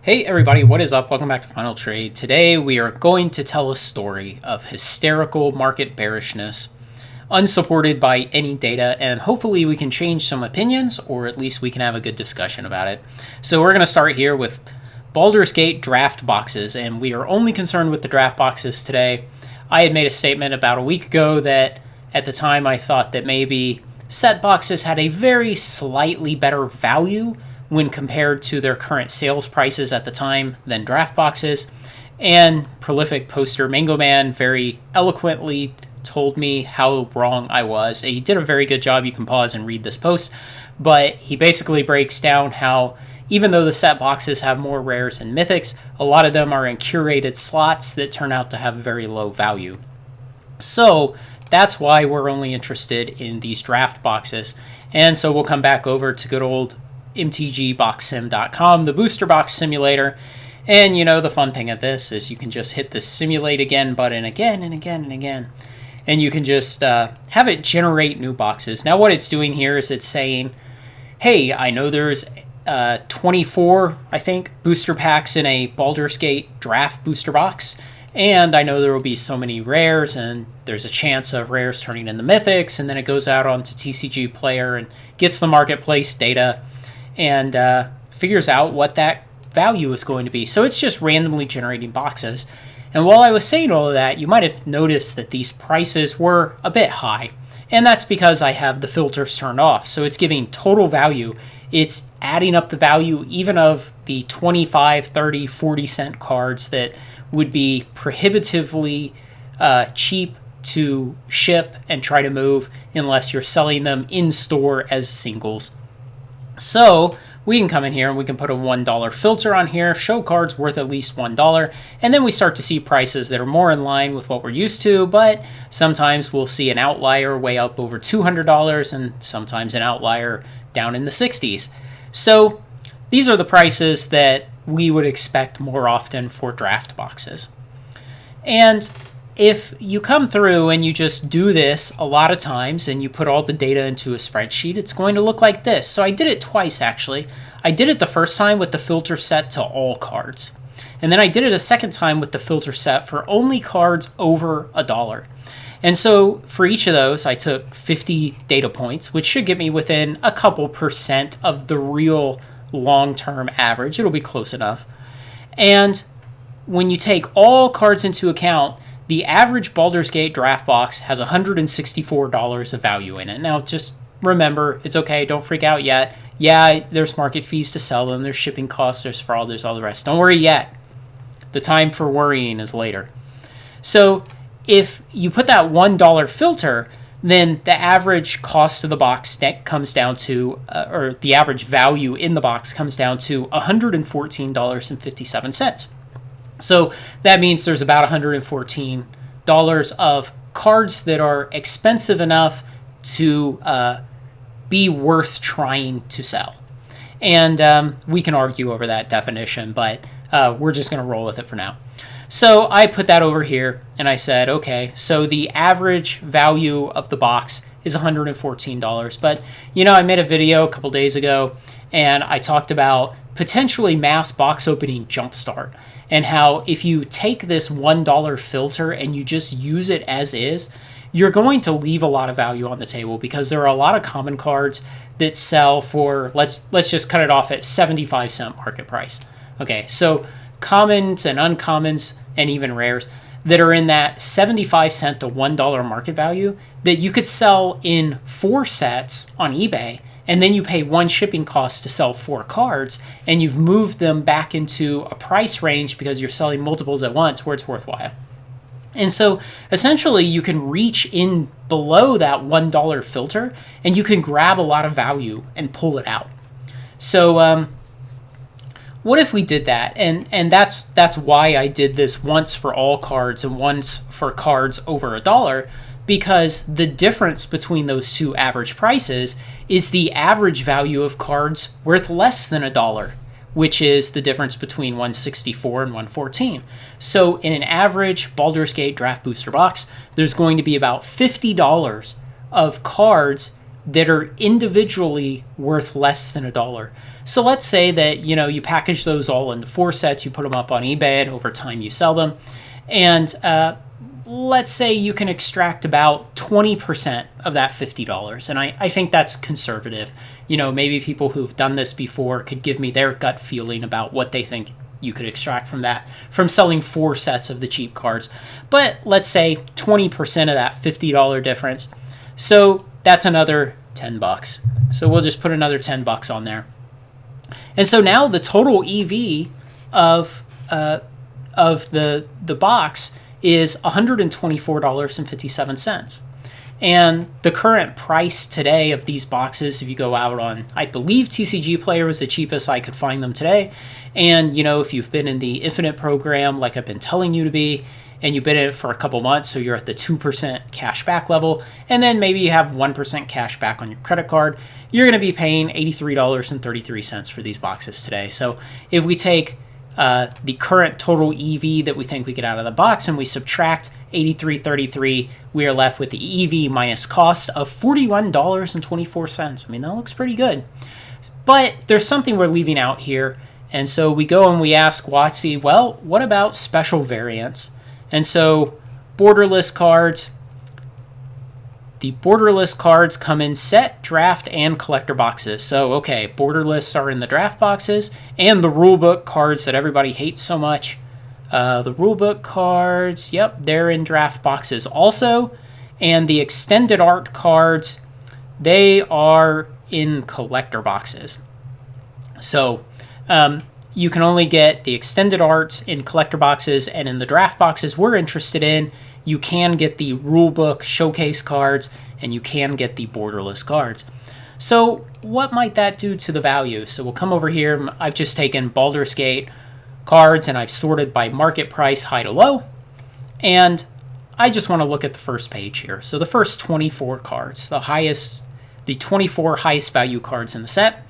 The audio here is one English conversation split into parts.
Hey everybody, what is up? Welcome back to Final Trade. Today we are going to tell a story of hysterical market bearishness, unsupported by any data, and hopefully we can change some opinions, or at least we can have a good discussion about it. So we're going to start here with Baldur's Gate draft boxes, and we are only concerned with the draft boxes today. I had made a statement about a week ago that at the time I thought that maybe set boxes had a very slightly better value when compared to their current sales prices at the time than draft boxes. And prolific poster Mango Man very eloquently told me how wrong I was. He did a very good job. You can pause and read this post. But he basically breaks down how even though the set boxes have more rares and mythics, a lot of them are in curated slots that turn out to have very low value. So that's why we're only interested in these draft boxes. And so we'll come back over to good old mtgboxsim.com, the booster box simulator. And you know, the fun thing of this is you can just hit the simulate again button again and again and again, and you can just have it generate new boxes. Now what it's doing here is it's saying, hey, I know there's 24, I think, booster packs in a Baldur's Gate draft booster box, and I know there will be so many rares, and there's a chance of rares turning into mythics, and then it goes out onto TCG Player and gets the marketplace data and figures out what that value is going to be. So it's just randomly generating boxes. And while I was saying all of that, you might have noticed that these prices were a bit high. And that's because I have the filters turned off. So it's giving total value. It's adding up the value even of the 25, 30, 40 cent cards that would be prohibitively cheap to ship and try to move unless you're selling them in store as singles. So we can come in here and we can put a $1 filter on here, show cards worth at least $1, and then we start to see prices that are more in line with what we're used to, but sometimes we'll see an outlier way up over $200 and sometimes an outlier down in the 60s. So these are the prices that we would expect more often for draft boxes. And if you come through and you just do this a lot of times and you put all the data into a spreadsheet, it's going to look like this. So I did it twice, actually. I did it the first time with the filter set to all cards. And then I did it a second time with the filter set for only cards over $1. And so for each of those, I took 50 data points, which should get me within a couple percent of the real long-term average. It'll be close enough. And when you take all cards into account, the average Baldur's Gate draft box has $164 of value in it. Now, just remember, it's okay. Don't freak out yet. Yeah, there's market fees to sell them. There's shipping costs. There's fraud. There's all the rest. Don't worry yet. The time for worrying is later. So if you put that $1 filter, then the average cost of the box comes down to, or the average value in the box comes down to $114.57. So that means there's about $114 of cards that are expensive enough to be worth trying to sell. And we can argue over that definition, but we're just going to roll with it for now. So I put that over here and I said, okay, so the average value of the box is $114. But, you know, I made a video a couple days ago and I talked about potentially mass box opening jumpstart, and how if you take this $1 filter and you just use it as is, you're going to leave a lot of value on the table because there are a lot of common cards that sell for, let's just cut it off at 75-cent market price. Okay, so commons and uncommons and even rares that are in that 75 cent to $1 market value that you could sell in 4 sets on eBay, and then you pay 1 shipping cost to sell 4 cards, and you've moved them back into a price range because you're selling multiples at once where it's worthwhile. And so essentially you can reach in below that $1 filter and you can grab a lot of value and pull it out. So what if we did that? And that's why I did this once for all cards and once for cards over $1, because the difference between those two average prices is the average value of cards worth less than $1, which is the difference between 164 and 114. So in an average Baldur's Gate draft booster box, there's going to be about $50 of cards that are individually worth less than $1. So let's say that, you package those all into 4 sets, you put them up on eBay, and over time you sell them. And let's say you can extract about 20% of that $50. And I think that's conservative. Maybe people who've done this before could give me their gut feeling about what they think you could extract from that, from selling 4 sets of the cheap cards. But let's say 20% of that $50 difference. So that's another $10. So we'll just put another $10 on there. And so now the total EV of the box is $124.57. And the current price today of these boxes, if you go out on, I believe TCG Player was the cheapest I could find them today. And, if you've been in the Infinite program, like I've been telling you to be, and you've been in it for a couple months, so you're at the 2% cash back level, and then maybe you have 1% cash back on your credit card, you're going to be paying $83.33 for these boxes today. So if we take the current total EV that we think we get out of the box and we subtract $83.33, we are left with the EV minus cost of $41.24. I mean, that looks pretty good. But there's something we're leaving out here. And so we go and we ask WotC, well, what about special variants? And so borderless cards, the borderless cards come in set, draft, and collector boxes. So, okay, borderless are in the draft boxes, and the rulebook cards that everybody hates so much. The rulebook cards, yep, they're in draft boxes also. And the extended art cards, they are in collector boxes. So, you can only get the extended arts in collector boxes, and in the draft boxes we're interested in, you can get the rulebook showcase cards, and you can get the borderless cards. So what might that do to the value? So we'll come over here. I've just taken Baldur's Gate cards, and I've sorted by market price, high to low. And I just want to look at the first page here. So the first 24 cards, the 24 highest value cards in the set.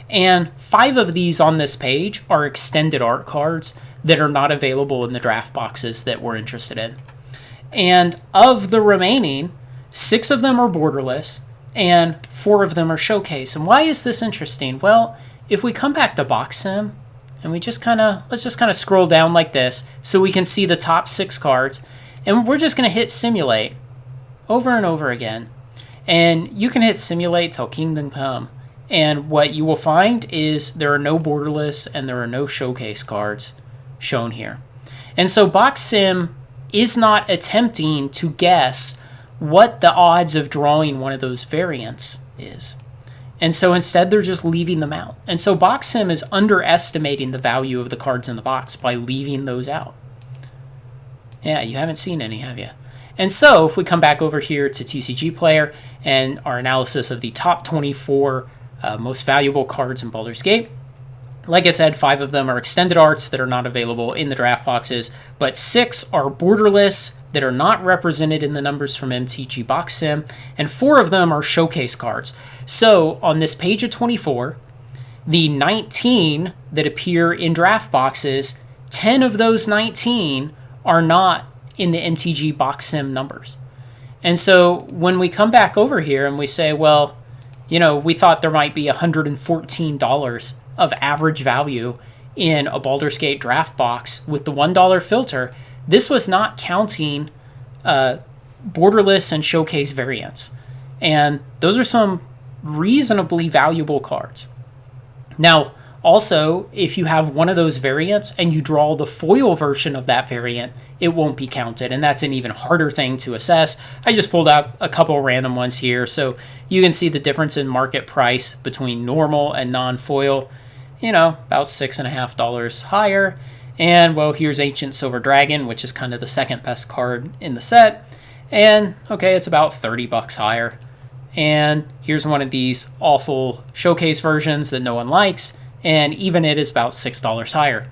And 5 of these on this page are extended art cards that are not available in the draft boxes that we're interested in. And of the remaining, 6 of them are borderless and 4 of them are showcase. And why is this interesting? Well, if we come back to Box Sim and let's just kind of scroll down like this so we can see the top 6 cards, and we're just going to hit simulate over and over again. And you can hit simulate till Kingdom Come. And what you will find is there are no borderless and there are no showcase cards shown here. And so Box Sim is not attempting to guess what the odds of drawing one of those variants is. And so instead they're just leaving them out. And so Box Sim is underestimating the value of the cards in the box by leaving those out. Yeah, you haven't seen any, have you? And so if we come back over here to TCG Player and our analysis of the top 24 most valuable cards in Baldur's Gate, like I said, 5 of them are extended arts that are not available in the draft boxes, but 6 are borderless that are not represented in the numbers from MTG Box Sim, and 4 of them are showcase cards. So on this page of 24, the 19 that appear in draft boxes, 10 of those 19 are not in the MTG Box Sim numbers. And so when we come back over here and we say, well, we thought there might be $114 of average value in a Baldur's Gate draft box with the $1 filter, this was not counting borderless and showcase variants. And those are some reasonably valuable cards. Now, also, if you have one of those variants and you draw the foil version of that variant, it won't be counted, and that's an even harder thing to assess. I just pulled out a couple random ones here, so you can see the difference in market price between normal and non-foil, about $6.50 higher. And, well, here's Ancient Silver Dragon, which is kind of the second best card in the set, and, okay, it's about $30 higher. And here's one of these awful showcase versions that no one likes, and even it is about $6 higher.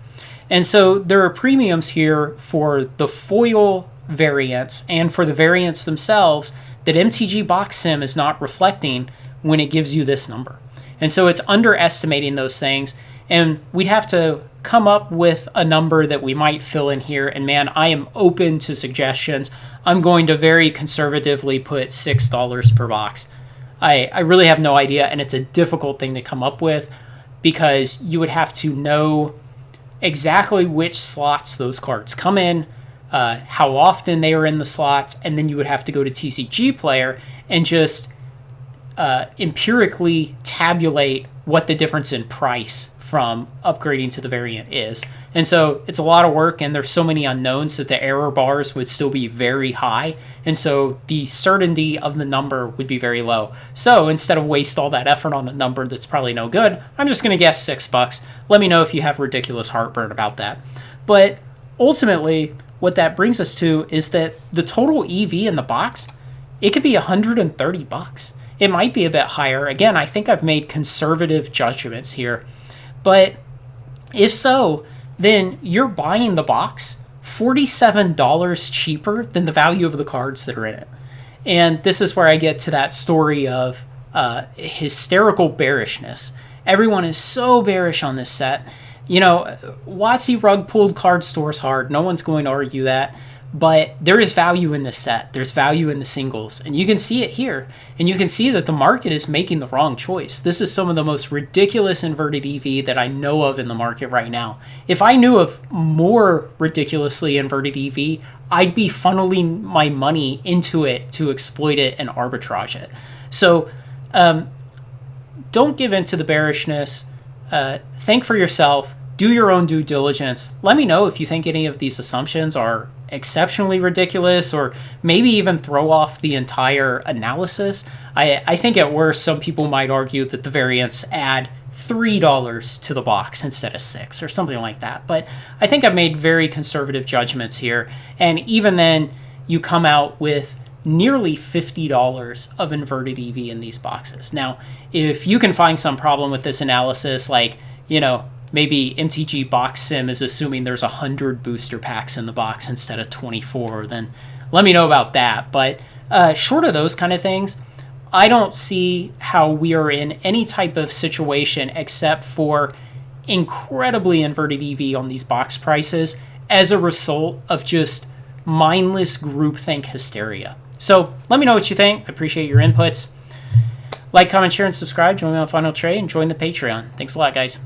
And so there are premiums here for the foil variants and for the variants themselves that MTG Box Sim is not reflecting when it gives you this number. And so it's underestimating those things, and we'd have to come up with a number that we might fill in here. And man, I am open to suggestions. I'm going to very conservatively put $6 per box. I really have no idea, and it's a difficult thing to come up with because you would have to know exactly which slots those cards come in, how often they are in the slots, and then you would have to go to TCG Player and just empirically tabulate what the difference in price from upgrading to the variant is. And so it's a lot of work, and there's so many unknowns that the error bars would still be very high, and so the certainty of the number would be very low. So instead of waste all that effort on a number that's probably no good, I'm just going to guess $6. Let me know if you have ridiculous heartburn about that. But ultimately, what that brings us to is that the total EV in the box, it could be $130. It might be a bit higher. Again, I think I've made conservative judgments here. But if so, then you're buying the box $47 cheaper than the value of the cards that are in it. And this is where I get to that story of hysterical bearishness. Everyone is so bearish on this set. You know, WotC rug pulled card stores hard. No one's going to argue that. But there is value in this set. There's value in the singles. And you can see it here. And you can see that the market is making the wrong choice. This is some of the most ridiculous inverted EV that I know of in the market right now. If I knew of more ridiculously inverted EV, I'd be funneling my money into it to exploit it and arbitrage it. So don't give in to the bearishness. Think for yourself. Do your own due diligence. Let me know if you think any of these assumptions are exceptionally ridiculous, or maybe even throw off the entire analysis. I think at worst, some people might argue that the variants add $3 to the box instead of $6 or something like that. But I think I've made very conservative judgments here. And even then, you come out with nearly $50 of inverted EV in these boxes. Now, if you can find some problem with this analysis, like, you know, maybe MTG Box Sim is assuming there's 100 booster packs in the box instead of 24, then let me know about that. But short of those kind of things, I don't see how we are in any type of situation except for incredibly inverted EV on these box prices as a result of just mindless groupthink hysteria. So let me know what you think. I appreciate your inputs. Like, comment, share, and subscribe. Join me on Final Trade and join the Patreon. Thanks a lot, guys.